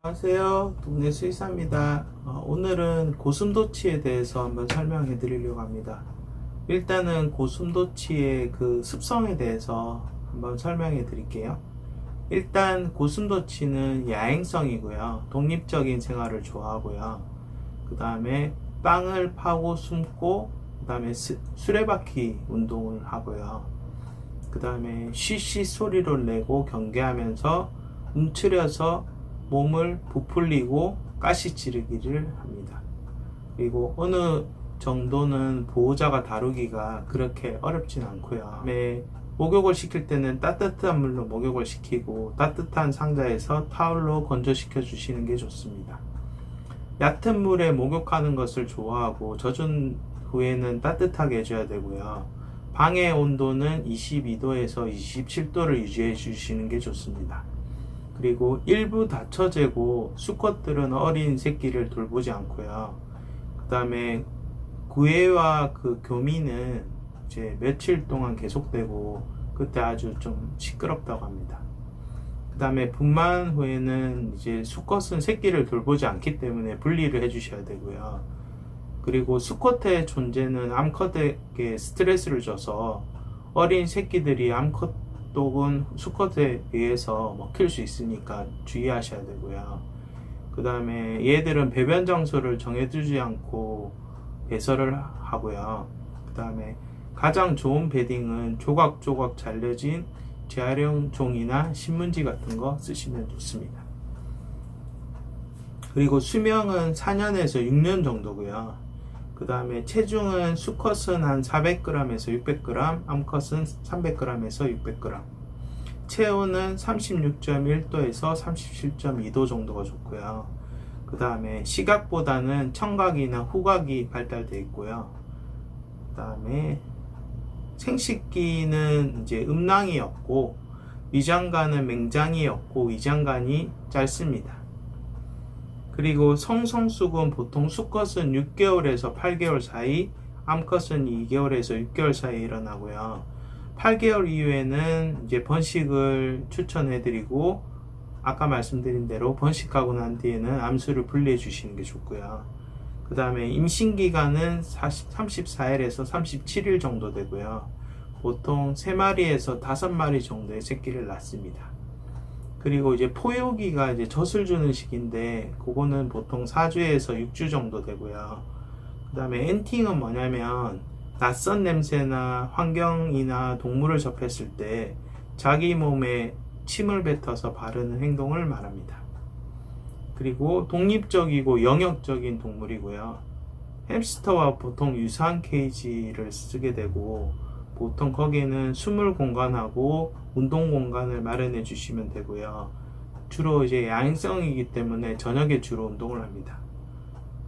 안녕하세요. 동네 수의사입니다. 오늘은 고슴도치에 대해서 한번 설명해 드리려고 합니다. 일단은 고슴도치의 그 습성에 대해서 한번 설명해 드릴게요. 일단 고슴도치는 야행성이고요. 독립적인 생활을 좋아하고요. 그 다음에 땅을 파고 숨고, 그 다음에 수레바퀴 운동을 하고요. 그 다음에 쉬쉬 소리를 내고 경계하면서 움츠려서 몸을 부풀리고 가시찌르기를 합니다. 그리고 어느 정도는 보호자가 다루기가 그렇게 어렵진 않고요. 목욕을 시킬 때는 따뜻한 물로 목욕을 시키고 따뜻한 상자에서 타올로 건조시켜 주시는 게 좋습니다. 얕은 물에 목욕하는 것을 좋아하고 젖은 후에는 따뜻하게 해줘야 되고요. 방의 온도는 22도에서 27도를 유지해 주시는 게 좋습니다. 그리고 일부 다처제고 수컷들은 어린 새끼를 돌보지 않고요. 그 다음에 구애와 그 교미는 이제 며칠 동안 계속되고 그때 아주 좀 시끄럽다고 합니다. 그 다음에 분만 후에는 이제 수컷은 새끼를 돌보지 않기 때문에 분리를 해 주셔야 되고요. 그리고 수컷의 존재는 암컷에게 스트레스를 줘서 어린 새끼들이 암컷 혹은 수컷에 의해서 먹힐 수 있으니까 주의하셔야 되고요. 그 다음에 얘들은 배변 장소를 정해두지 않고 배설을 하고요. 그 다음에 가장 좋은 베딩은 조각조각 잘려진 재활용 종이나 신문지 같은 거 쓰시면 좋습니다. 그리고 수명은 4년에서 6년 정도고요. 그 다음에 체중은 수컷은 한 400g에서 600g, 암컷은 300g에서 600g. 체온은 36.1도에서 37.2도 정도가 좋고요. 그 다음에 시각보다는 청각이나 후각이 발달되어 있고요. 그 다음에 생식기는 이제 음낭이 없고 위장관은 맹장이 없고 위장관이 짧습니다. 그리고 성성숙은 보통 수컷은 6개월에서 8개월 사이, 암컷은 2개월에서 6개월 사이에 일어나고요. 8개월 이후에는 이제 번식을 추천해드리고, 아까 말씀드린 대로 번식하고 난 뒤에는 암수를 분리해 주시는 게 좋고요. 그 다음에 임신기간은 34일에서 37일 정도 되고요. 보통 3마리에서 5마리 정도의 새끼를 낳습니다. 그리고 이제 포유기가 이제 젖을 주는 시기인데 그거는 보통 4주에서 6주 정도 되고요. 그 다음에 엔팅은 뭐냐면 낯선 냄새나 환경이나 동물을 접했을 때 자기 몸에 침을 뱉어서 바르는 행동을 말합니다. 그리고 독립적이고 영역적인 동물이고요. 햄스터와 보통 유사한 케이지를 쓰게 되고 보통 거기에는 숨을 공간하고 운동 공간을 마련해 주시면 되고요. 주로 이제 야행성이기 때문에 저녁에 주로 운동을 합니다.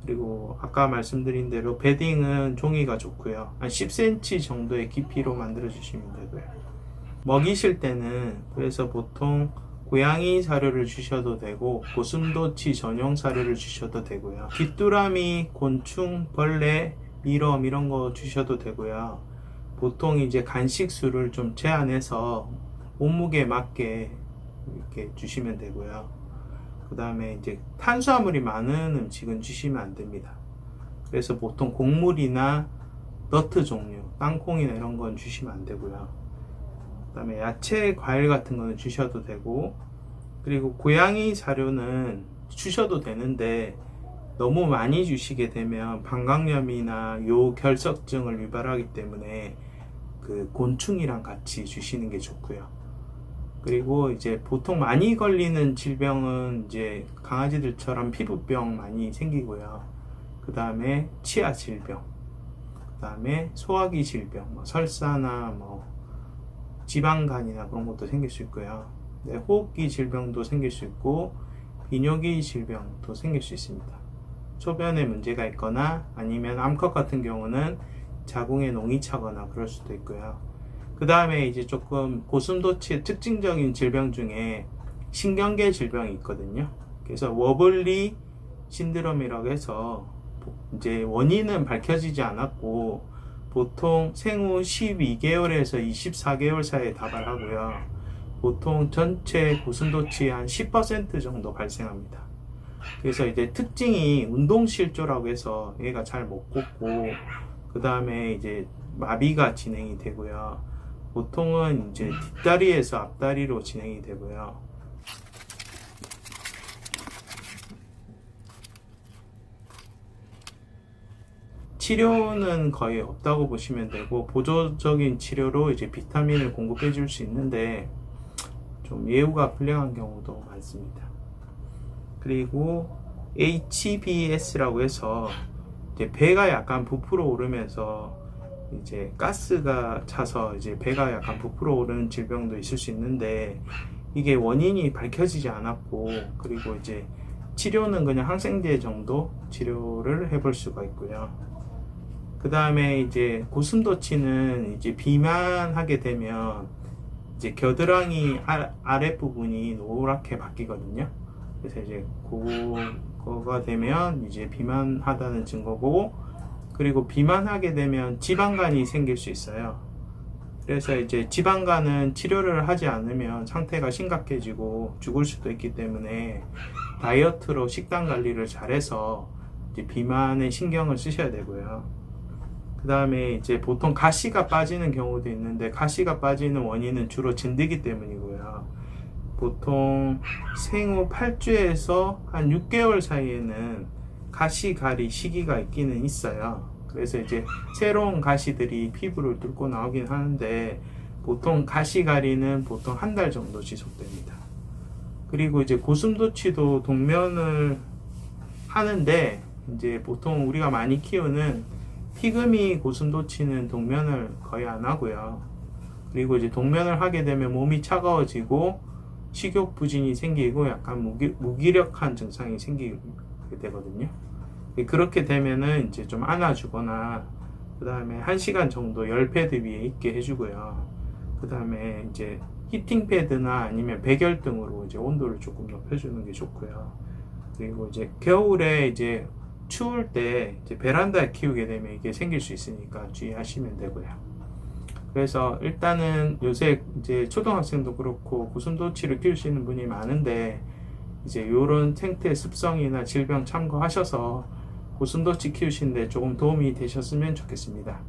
그리고 아까 말씀드린 대로 베딩은 종이가 좋고요. 한 10cm 정도의 깊이로 만들어 주시면 되고요. 먹이실 때는 그래서 보통 고양이 사료를 주셔도 되고 고슴도치 전용 사료를 주셔도 되고요. 귀뚜라미, 곤충, 벌레, 미럼 이런 거 주셔도 되고요. 보통 이제 간식수를 좀 제한해서 몸무게에 맞게 이렇게 주시면 되고요. 그 다음에 이제 탄수화물이 많은 음식은 주시면 안 됩니다. 그래서 보통 곡물이나 너트 종류, 땅콩이나 이런 건 주시면 안 되고요. 그 다음에 야채, 과일 같은 거는 주셔도 되고, 그리고 고양이 사료는 주셔도 되는데 너무 많이 주시게 되면 방광염이나 요결석증을 유발하기 때문에 그 곤충이랑 같이 주시는 게 좋고요. 그리고 이제 보통 많이 걸리는 질병은 이제 강아지들처럼 피부병 많이 생기고요. 그 다음에 치아 질병, 그 다음에 소화기 질병, 설사나 지방간이나 그런 것도 생길 수 있고요. 네, 호흡기 질병도 생길 수 있고 비뇨기 질병도 생길 수 있습니다. 소변에 문제가 있거나 아니면 암컷 같은 경우는 자궁에 농이 차거나 그럴 수도 있고요. 그 다음에 이제 조금 고슴도치의 특징적인 질병 중에 신경계 질병이 있거든요. 그래서 워블리 신드롬이라고 해서 이제 원인은 밝혀지지 않았고 보통 생후 12개월에서 24개월 사이에 다발하고요. 보통 전체 고슴도치의 한 10% 정도 발생합니다. 그래서 이제 특징이 운동실조라고 해서 얘가 잘 못 걷고, 그 다음에 이제 마비가 진행이 되고요. 보통은 이제 뒷다리에서 앞다리로 진행이 되고요. 치료는 거의 없다고 보시면 되고, 보조적인 치료로 이제 비타민을 공급해 줄 수 있는데 좀 예후가 불량한 경우도 많습니다. 그리고 HBS라고 해서 이제 배가 약간 부풀어 오르면서 이제 가스가 차서 이제 배가 약간 부풀어 오르는 질병도 있을 수 있는데, 이게 원인이 밝혀지지 않았고, 그리고 이제 치료는 그냥 항생제 정도 치료를 해볼 수가 있고요. 그 다음에 이제 고슴도치는 이제 비만하게 되면 이제 겨드랑이 아랫부분이 노랗게 바뀌거든요. 그래서 이제 그거가 되면 이제 비만하다는 증거고, 그리고 비만하게 되면 지방간이 생길 수 있어요. 그래서 이제 지방간은 치료를 하지 않으면 상태가 심각해지고 죽을 수도 있기 때문에 다이어트로 식단 관리를 잘해서 이제 비만에 신경을 쓰셔야 되고요. 그 다음에 이제 보통 가시가 빠지는 경우도 있는데, 가시가 빠지는 원인은 주로 진드기 때문이고요. 보통 생후 8주에서 한 6개월 사이에는 가시 가리 시기가 있기는 있어요. 그래서 이제 새로운 가시들이 피부를 뚫고 나오긴 하는데, 보통 가시 가리는 보통 한 달 정도 지속됩니다. 그리고 이제 고슴도치도 동면을 하는데, 이제 보통 우리가 많이 키우는 피그미 고슴도치는 동면을 거의 안 하고요. 그리고 이제 동면을 하게 되면 몸이 차가워지고 식욕 부진이 생기고 약간 무기력한 증상이 생기게 되거든요. 그렇게 되면은 이제 좀 안아주거나, 그 다음에 1시간 정도 열 패드 위에 있게 해주고요. 그 다음에 이제 히팅 패드나 아니면 백열 등으로 이제 온도를 조금 높여주는 게 좋고요. 그리고 이제 겨울에 이제 추울 때 이제 베란다에 키우게 되면 이게 생길 수 있으니까 주의하시면 되고요. 그래서 일단은 요새 이제 초등학생도 그렇고 고슴도치를 키우시는 분이 많은데, 이제 요런 생태 습성이나 질병 참고하셔서 고슴도치 키우시는데 조금 도움이 되셨으면 좋겠습니다.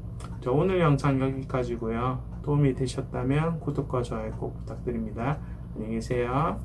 자, 오늘 영상 여기까지고요. 도움이 되셨다면 구독과 좋아요 꼭 부탁드립니다. 안녕히 계세요.